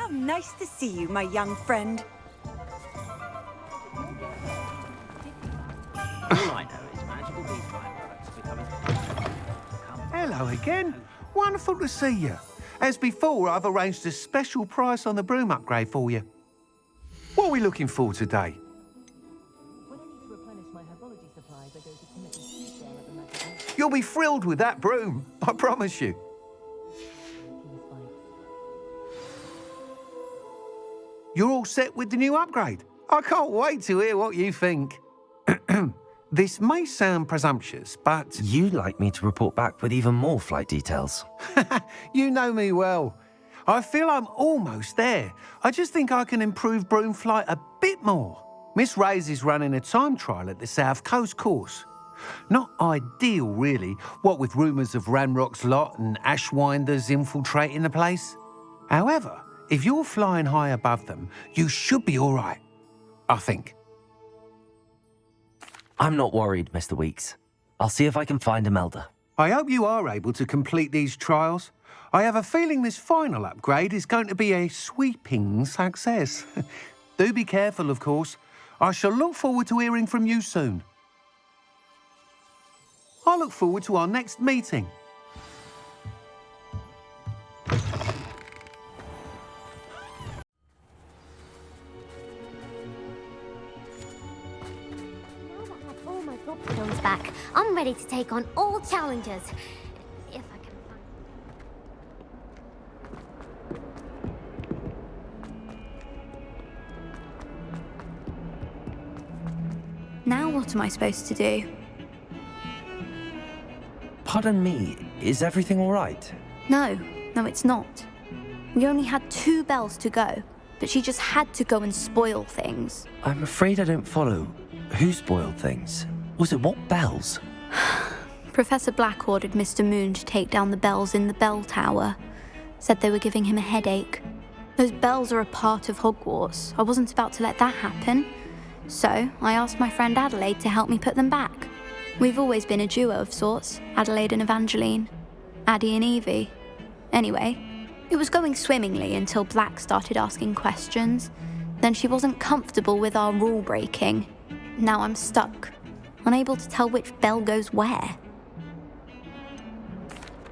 How nice to see you, my young friend. All I know is magical bees byproducts are becoming... Hello again. Wonderful to see you. As before, I've arranged a special price on the broom upgrade for you. What are we looking for today? When I need to replenish my herbology supplies, I go to Timothy's street there at the magazine. You'll be thrilled with that broom, I promise you. You're all set with the new upgrade. I can't wait to hear what you think. This may sound presumptuous, but... You'd like me to report back with even more flight details. You know me well. I feel I'm almost there. I just think I can improve broom flight a bit more. Miss Ray's is running a time trial at the South Coast course. Not ideal, really, what with rumours of Ranrock's lot and Ashwinders infiltrating the place. However, if you're flying high above them, you should be all right, I think. I'm not worried, Mr. Weeks. I'll see if I can find Imelda. I hope you are able to complete these trials. I have a feeling this final upgrade is going to be a sweeping success. Do be careful, of course. I shall look forward to hearing from you soon. I look forward to our next meeting. Stones back. I'm ready to take on all challenges. If I can find... Now what am I supposed to do? Pardon me, is everything all right? No, it's not. We only had 2 bells to go, but she just had to go and spoil things. I'm afraid I don't follow. Who spoiled things? Was it what bells? Professor Black ordered Mr. Moon to take down the bells in the bell tower. Said they were giving him a headache. Those bells are a part of Hogwarts. I wasn't about to let that happen. So I asked my friend Adelaide to help me put them back. We've always been a duo of sorts, Adelaide and Evangeline. Addie and Evie. Anyway, it was going swimmingly until Black started asking questions. Then she wasn't comfortable with our rule breaking. Now I'm stuck, unable to tell which bell goes where.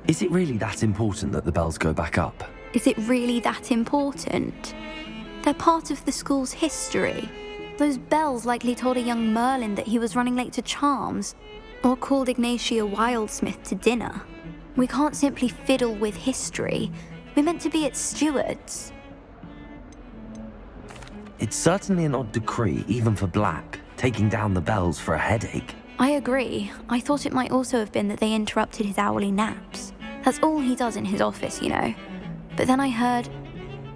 Is it really that important that the bells go back up? Is it really that important? They're part of the school's history. Those bells likely told a young Merlin that he was running late to Charms, or called Ignatia Wildsmith to dinner. We can't simply fiddle with history. We're meant to be its stewards. It's certainly an odd decree, even for Black, taking down the bells for a headache. I agree. I thought it might also have been that they interrupted his hourly naps. That's all he does in his office, you know. But then I heard...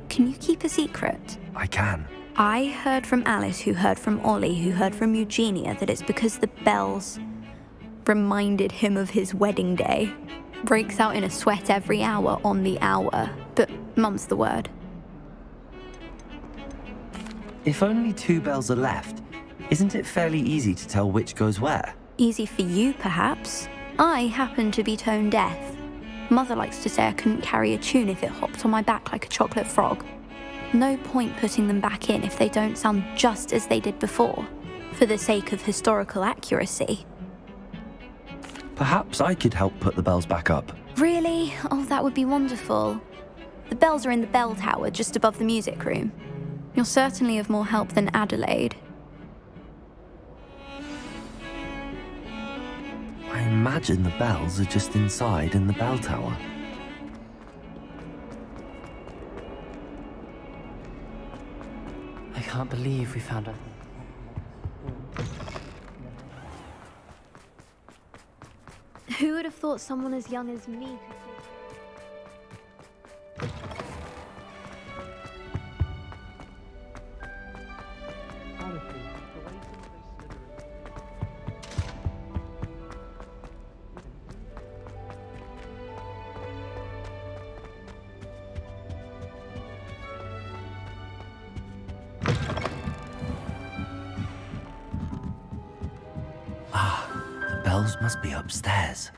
Can you keep a secret? I can. I heard from Alice, who heard from Ollie, who heard from Eugenia, that it's because the bells reminded him of his wedding day. Breaks out in a sweat every hour on the hour. But mum's the word. If only 2 bells are left, isn't it fairly easy to tell which goes where? Easy for you, perhaps. I happen to be tone deaf. Mother likes to say I couldn't carry a tune if it hopped on my back like a chocolate frog. No point putting them back in if they don't sound just as they did before, for the sake of historical accuracy. Perhaps I could help put the bells back up. Really? Oh, that would be wonderful. The bells are in the bell tower just above the music room. You're certainly of more help than Adelaide. I imagine the bells are just inside in the bell tower. I can't believe we found her. Who would have thought someone as young as me could... The bells must be upstairs.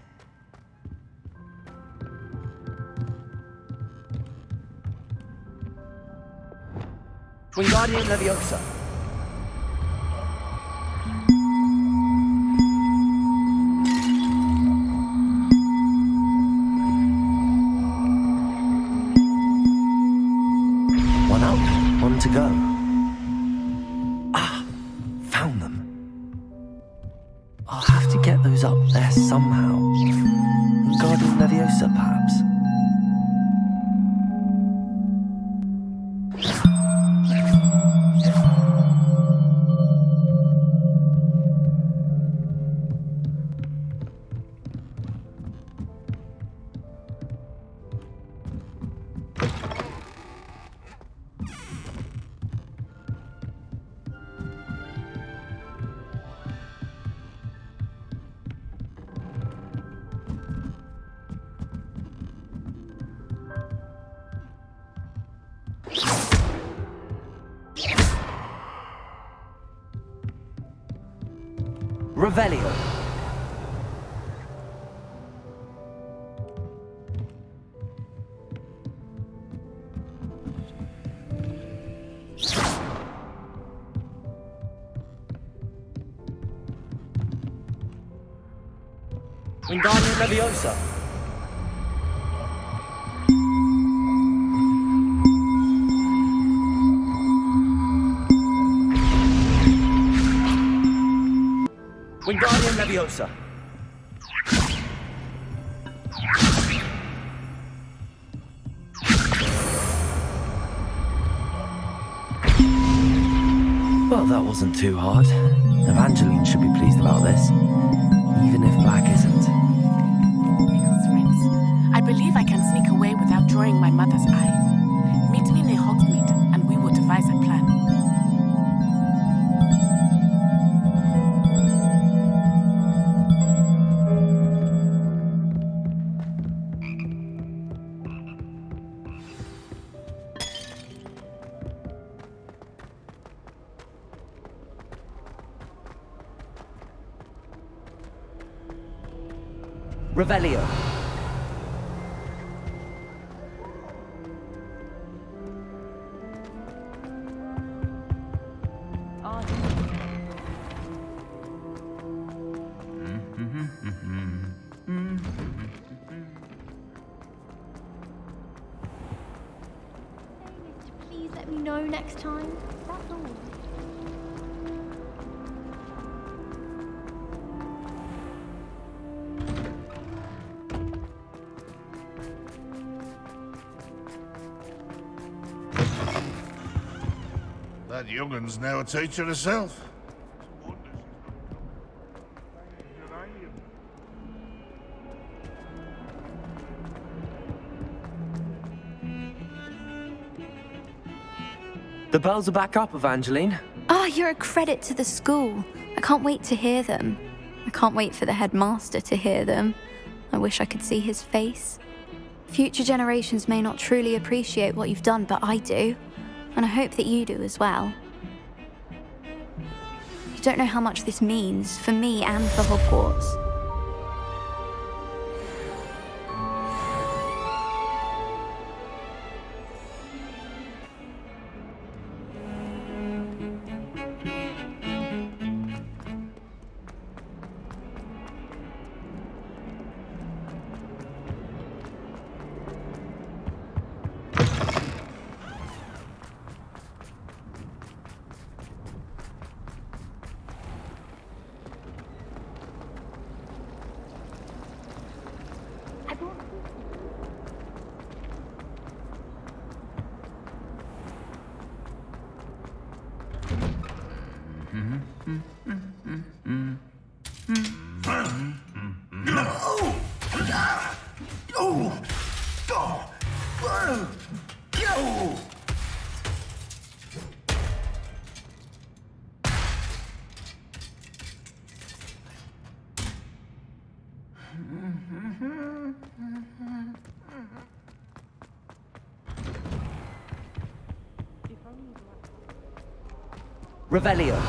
Wingardium Leviosa. One up, one to go. Ah, found them. I'll have to get those up there somehow. Wingardium Leviosa, perhaps. Revelio. Wingardium Leviosa. Wingardium Leviosa. Well, that wasn't too hard. Evangeline should be pleased about this, even if Black isn't. Pickles, friends. I believe I can sneak away without drawing my mother's eye. Meet me near Hogsmeade, and we will devise a plan. Revelio. Please let me know next time. That's all. That young'un's now a teacher herself. The bells are back up, Evangeline. Ah, you're a credit to the school. I can't wait to hear them. I can't wait for the headmaster to hear them. I wish I could see his face. Future generations may not truly appreciate what you've done, but I do. And I hope that you do as well. You don't know how much this means for me and for Hogwarts. Revelio.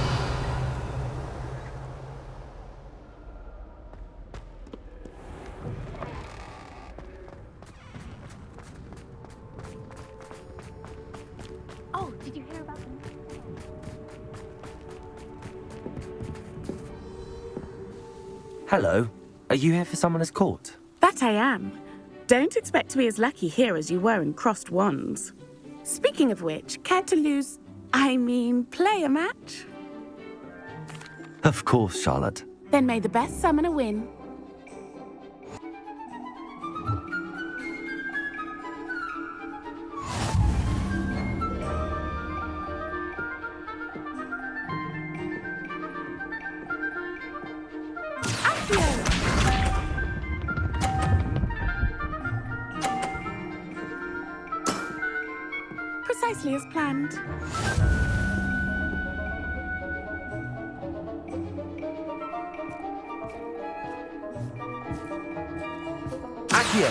Oh, did you hear about them? Hello. Are you here for Summoner's Court? That I am. Don't expect to be as lucky here as you were in Crossed Wands. Speaking of which, care to play a match? Of course, Charlotte. Then may the best summoner win. Precisely as planned. Accio.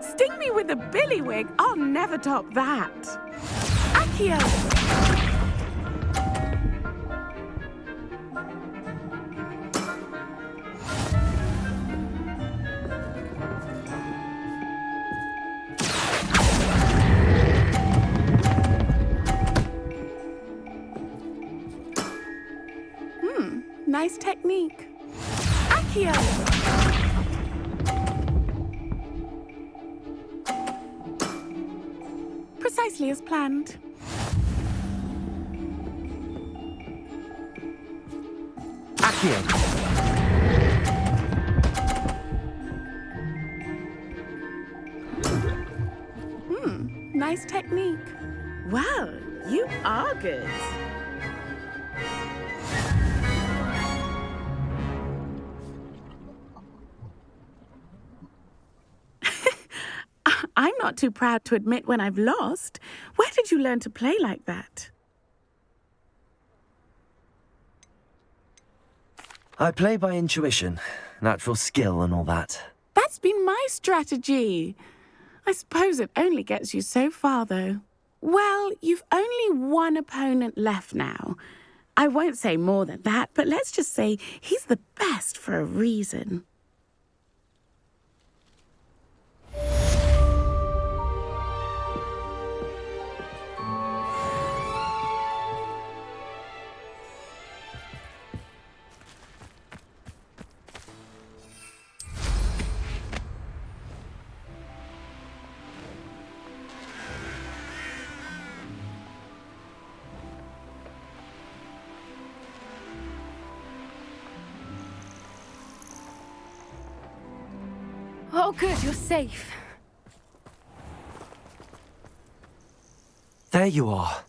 Sting me with a billywig. I'll never top that. Accio. Nice technique. Accio! Precisely as planned. Accio. Nice technique. Well, you are good. I'm not too proud to admit when I've lost. Where did you learn to play like that? I play by intuition, natural skill and all that. That's been my strategy. I suppose it only gets you so far, though. Well, you've only one opponent left now. I won't say more than that, but let's just say he's the best for a reason. Oh, good, you're safe. There you are.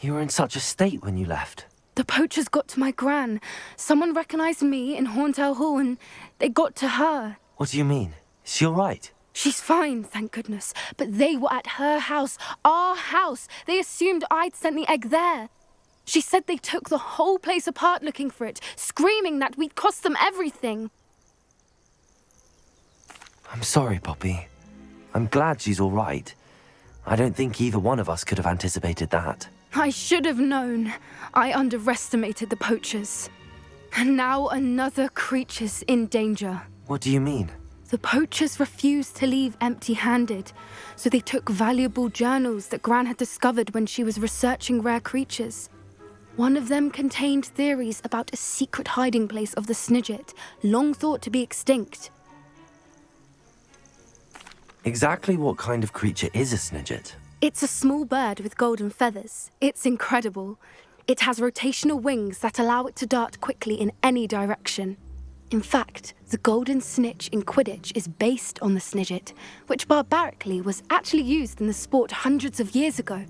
You were in such a state when you left. The poachers got to my gran. Someone recognized me in Horntail Hall and they got to her. What do you mean? Is she all right? She's fine, thank goodness. But they were at her house, our house. They assumed I'd sent the egg there. She said they took the whole place apart looking for it, screaming that we'd cost them everything. I'm sorry, Poppy. I'm glad she's all right. I don't think either one of us could have anticipated that. I should have known. I underestimated the poachers. And now another creature's in danger. What do you mean? The poachers refused to leave empty-handed, so they took valuable journals that Gran had discovered when she was researching rare creatures. One of them contained theories about a secret hiding place of the Snidget, long thought to be extinct. Exactly what kind of creature is a Snidget? It's a small bird with golden feathers. It's incredible. It has rotational wings that allow it to dart quickly in any direction. In fact, the golden snitch in Quidditch is based on the Snidget, which barbarically was actually used in the sport hundreds of years ago.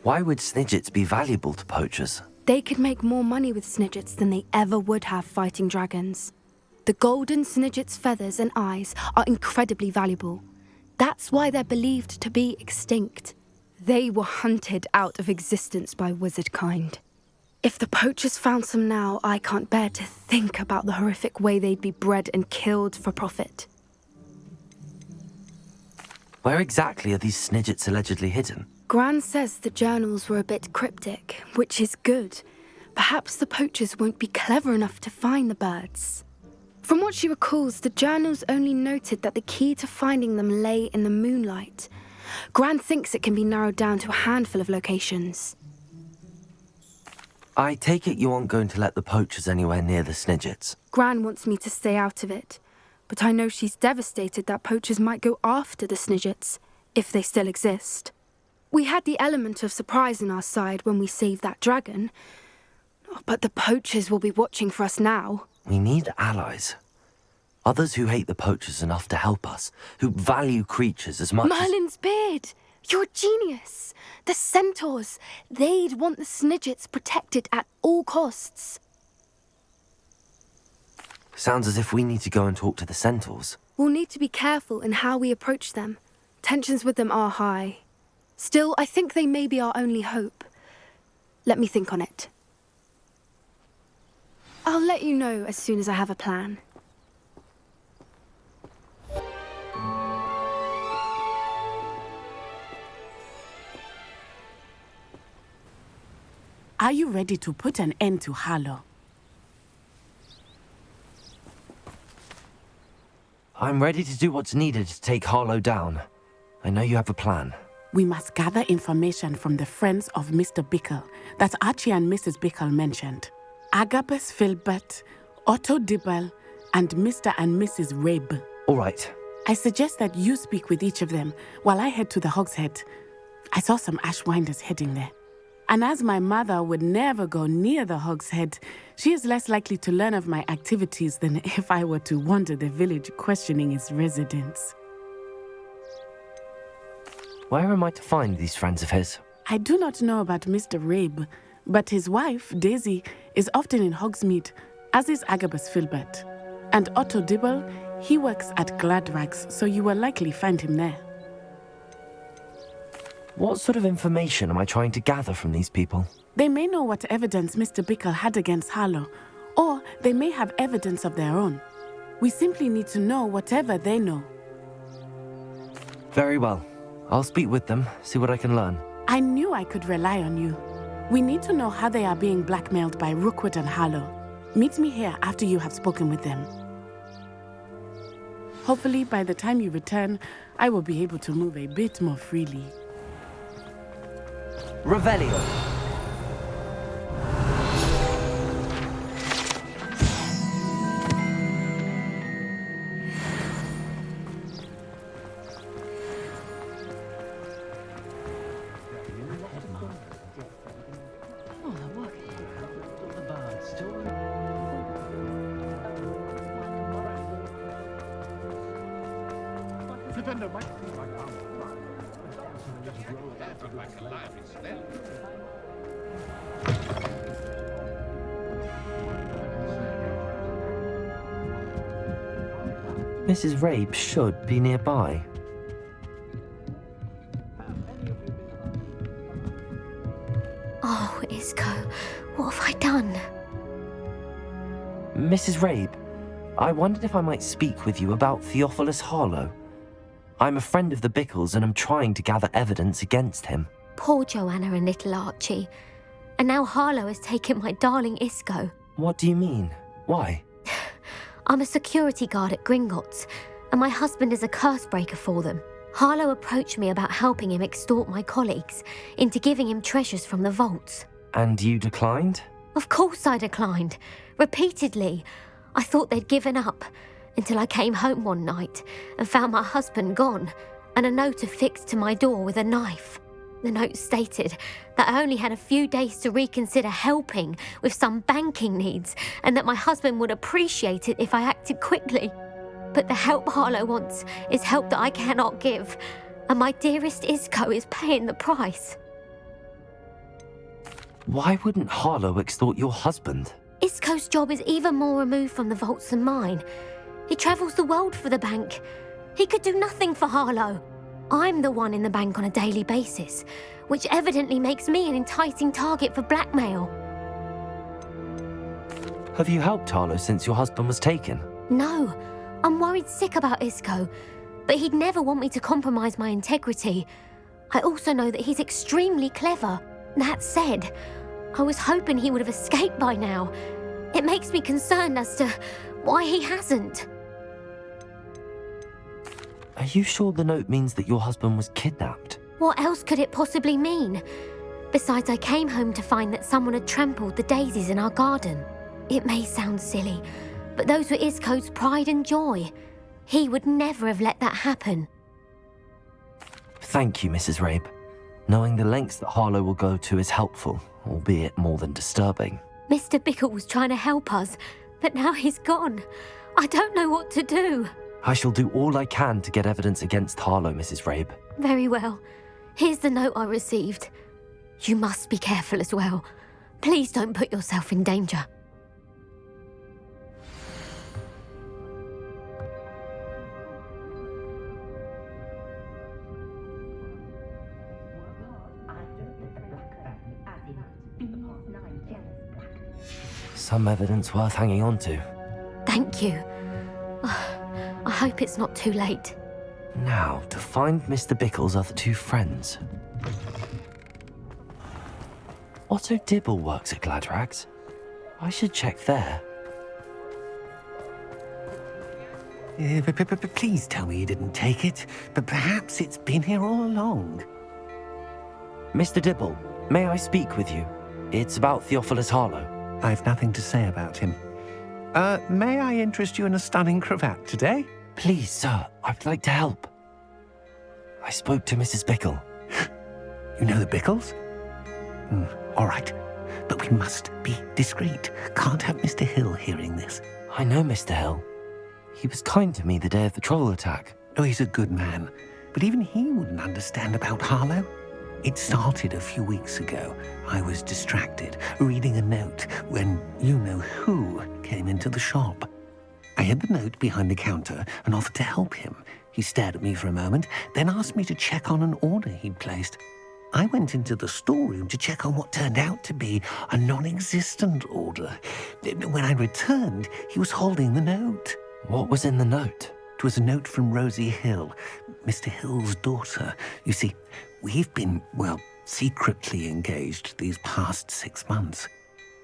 Why would Snidgets be valuable to poachers? They could make more money with Snidgets than they ever would have fighting dragons. The golden Snidget's feathers and eyes are incredibly valuable. That's why they're believed to be extinct. They were hunted out of existence by wizard kind. If the poachers found some now, I can't bear to think about the horrific way they'd be bred and killed for profit. Where exactly are these Snidgets allegedly hidden? Gran says the journals were a bit cryptic, which is good. Perhaps the poachers won't be clever enough to find the birds. From what she recalls, the journals only noted that the key to finding them lay in the moonlight. Gran thinks it can be narrowed down to a handful of locations. I take it you aren't going to let the poachers anywhere near the Snidgets. Gran wants me to stay out of it, but I know she's devastated that poachers might go after the Snidgets, if they still exist. We had the element of surprise on our side when we saved that dragon, but the poachers will be watching for us now. We need allies. Others who hate the poachers enough to help us, who value creatures as much Merlin's beard! You're a genius! The centaurs! They'd want the Snidgets protected at all costs. Sounds as if we need to go and talk to the centaurs. We'll need to be careful in how we approach them. Tensions with them are high. Still, I think they may be our only hope. Let me think on it. I'll let you know as soon as I have a plan. Are you ready to put an end to Harlow? I'm ready to do what's needed to take Harlow down. I know you have a plan. We must gather information from the friends of Mr. Bickle that Archie and Mrs. Bickle mentioned. Agabus Filbert, Otto Dibble, and Mr. and Mrs. Rabe. All right. I suggest that you speak with each of them while I head to the Hogshead. I saw some Ashwinders heading there. And as my mother would never go near the Hogshead, she is less likely to learn of my activities than if I were to wander the village questioning its residents. Where am I to find these friends of his? I do not know about Mr. Rabe, but his wife, Daisy, is often in Hogsmeade, as is Agabus Filbert. And Otto Dibble, he works at Gladrags, so you will likely find him there. What sort of information am I trying to gather from these people? They may know what evidence Mr. Bickle had against Harlow, or they may have evidence of their own. We simply need to know whatever they know. Very well. I'll speak with them, see what I can learn. I knew I could rely on you. We need to know how they are being blackmailed by Rookwood and Harlow. Meet me here after you have spoken with them. Hopefully, by the time you return, I will be able to move a bit more freely. Revelio. Mrs. Rabe should be nearby. Oh, Isco, what have I done? Mrs. Rabe, I wondered if I might speak with you about Theophilus Harlow. I'm a friend of the Bickles and I'm trying to gather evidence against him. Poor Joanna and little Archie. And now Harlow has taken my darling Isco. What do you mean? Why? I'm a security guard at Gringotts, and my husband is a curse breaker for them. Harlow approached me about helping him extort my colleagues into giving him treasures from the vaults. And you declined? Of course I declined. Repeatedly. I thought they'd given up, until I came home one night and found my husband gone, and a note affixed to my door with a knife. The note stated that I only had a few days to reconsider helping with some banking needs, and that my husband would appreciate it if I acted quickly. But the help Harlow wants is help that I cannot give, and my dearest Isco is paying the price. Why wouldn't Harlow extort your husband? Isco's job is even more removed from the vaults than mine. He travels the world for the bank. He could do nothing for Harlow. I'm the one in the bank on a daily basis, which evidently makes me an enticing target for blackmail. Have you helped Harlow since your husband was taken? No, I'm worried sick about Isco, but he'd never want me to compromise my integrity. I also know that he's extremely clever. That said, I was hoping he would have escaped by now. It makes me concerned as to why he hasn't. Are you sure the note means that your husband was kidnapped? What else could it possibly mean? Besides, I came home to find that someone had trampled the daisies in our garden. It may sound silly, but those were Isco's pride and joy. He would never have let that happen. Thank you, Mrs. Rabe. Knowing the lengths that Harlow will go to is helpful, albeit more than disturbing. Mr. Bickle was trying to help us, but now he's gone. I don't know what to do. I shall do all I can to get evidence against Harlow, Mrs. Rabe. Very well. Here's the note I received. You must be careful as well. Please don't put yourself in danger. Some evidence worth hanging on to. Thank you. I hope it's not too late. Now, to find Mr. Bickle's other two friends. Otto Dibble works at Gladrags. I should check there. Please tell me you didn't take it, but perhaps it's been here all along. Mr. Dibble, may I speak with you? It's about Theophilus Harlow. I've nothing to say about him. May I interest you in a stunning cravat today? Please, sir, I'd like to help. I spoke to Mrs. Bickle. You know the Bickles? All right, but we must be discreet. Can't have Mr. Hill hearing this. I know Mr. Hill. He was kind to me the day of the troll attack. Oh, he's a good man, but even he wouldn't understand about Harlow. It started a few weeks ago. I was distracted, reading a note, when you-know-who came into the shop. I hid the note behind the counter and offered to help him. He stared at me for a moment, then asked me to check on an order he'd placed. I went into the storeroom to check on what turned out to be a non-existent order. When I returned, he was holding the note. What was in the note? It was a note from Rosie Hill, Mr. Hill's daughter. You see, we've been, secretly engaged these past 6 months.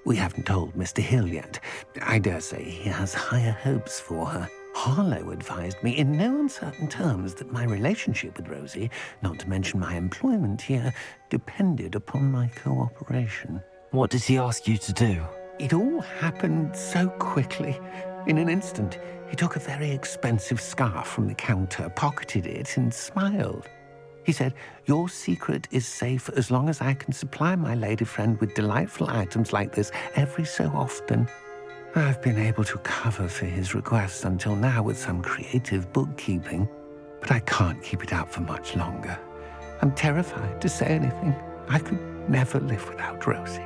We haven't told Mr. Hill yet. I dare say he has higher hopes for her. Harlow advised me in no uncertain terms that my relationship with Rosie, not to mention my employment here, depended upon my cooperation. What did he ask you to do? It all happened so quickly. In an instant, he took a very expensive scarf from the counter, pocketed it, and smiled. He said, "Your secret is safe as long as I can supply my lady friend with delightful items like this every so often." I've been able to cover for his requests until now with some creative bookkeeping, but I can't keep it up for much longer. I'm terrified to say anything. I could never live without Rosie.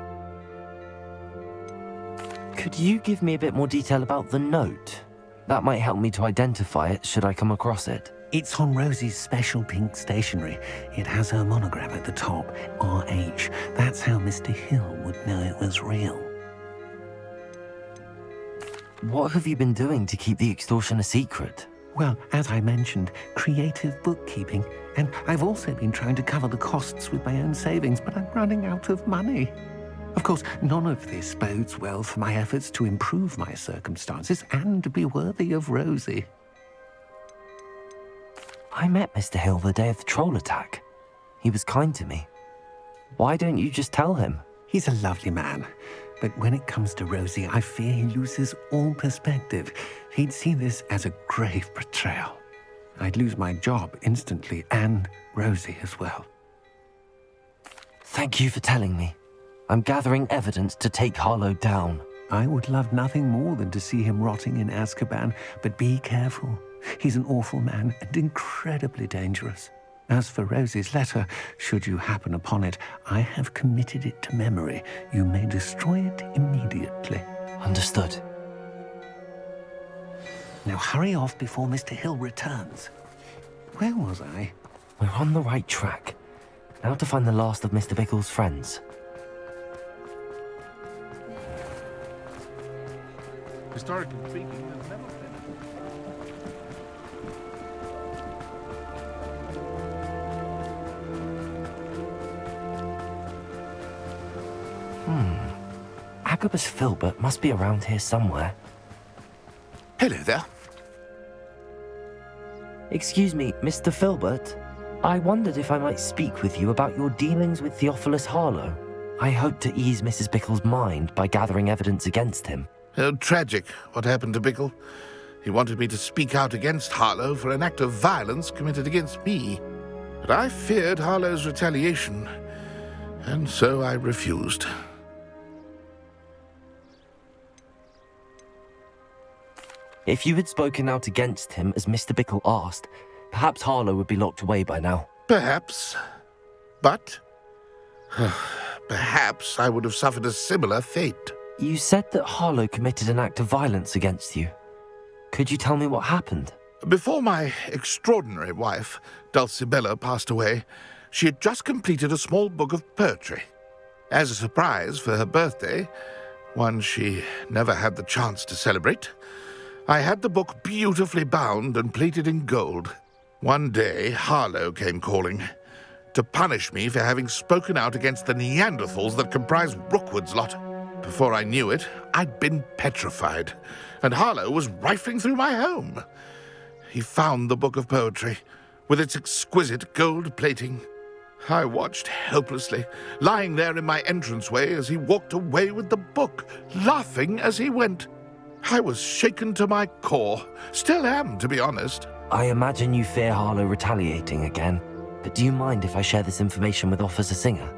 Could you give me a bit more detail about the note? That might help me to identify it should I come across it. It's on Rosie's special pink stationery. It has her monogram at the top, RH. That's how Mr. Hill would know it was real. What have you been doing to keep the extortion a secret? Well, as I mentioned, creative bookkeeping. And I've also been trying to cover the costs with my own savings, but I'm running out of money. Of course, none of this bodes well for my efforts to improve my circumstances and be worthy of Rosie. I met Mr. Hill the day of the troll attack. He was kind to me. Why don't you just tell him? He's a lovely man. But when it comes to Rosie, I fear he loses all perspective. He'd see this as a grave betrayal. I'd lose my job instantly, and Rosie as well. Thank you for telling me. I'm gathering evidence to take Harlow down. I would love nothing more than to see him rotting in Azkaban, but be careful. He's an awful man and incredibly dangerous. As for Rosie's letter, should you happen upon it, I have committed it to memory. You may destroy it immediately. Understood. Now hurry off before Mr. Hill returns. Where was I? We're on the right track. Now to find the last of Mr. Bickle's friends. Historically speaking, there's never been. Agabus Filbert must be around here somewhere. Hello there. Excuse me, Mr. Filbert. I wondered if I might speak with you about your dealings with Theophilus Harlow. I hope to ease Mrs. Bickle's mind by gathering evidence against him. Oh, tragic what happened to Bickle. He wanted me to speak out against Harlow for an act of violence committed against me. But I feared Harlow's retaliation, and so I refused. If you had spoken out against him as Mr. Bickle asked, perhaps Harlow would be locked away by now. Perhaps. But perhaps I would have suffered a similar fate. You said that Harlow committed an act of violence against you. Could you tell me what happened? Before my extraordinary wife, Dulcibella, passed away, she had just completed a small book of poetry. As a surprise for her birthday, one she never had the chance to celebrate, I had the book beautifully bound and plated in gold. One day, Harlow came calling to punish me for having spoken out against the Neanderthals that comprise Rookwood's lot. Before I knew it, I'd been petrified, and Harlow was rifling through my home. He found the book of poetry, with its exquisite gold plating. I watched helplessly, lying there in my entranceway as he walked away with the book, laughing as he went. I was shaken to my core. Still am, to be honest. I imagine you fear Harlow retaliating again, but do you mind if I share this information with Officer Singer?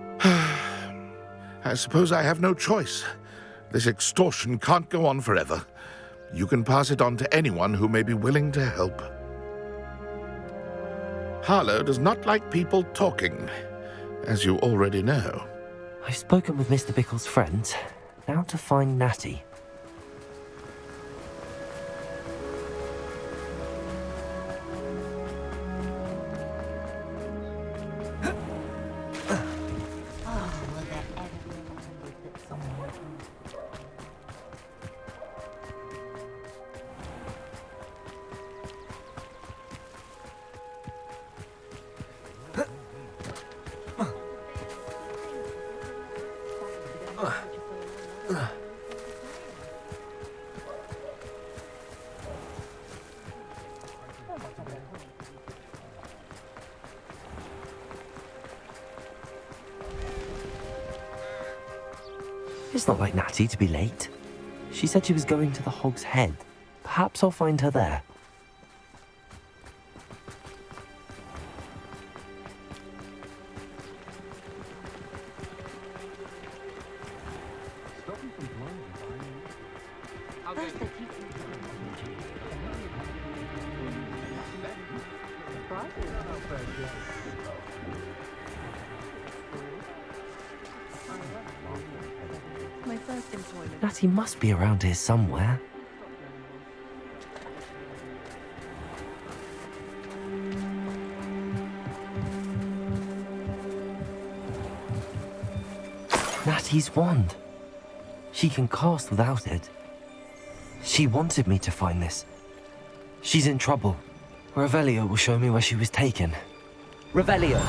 I suppose I have no choice. This extortion can't go on forever. You can pass it on to anyone who may be willing to help. Harlow does not like people talking, as you already know. I've spoken with Mr. Bickle's friends. Now to find Natty. It's not like Natty to be late. She said she was going to the Hog's Head. Perhaps I'll find her there. Natty must be around here somewhere. Natty's wand. She can cast without it. She wanted me to find this. She's in trouble. Revelio will show me where she was taken. Revelio!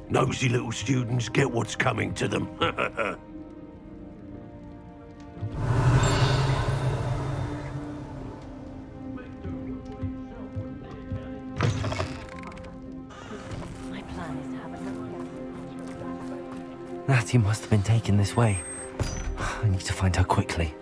Nosy little students get what's coming to them. Natty must have been taken this way. I need to find her quickly.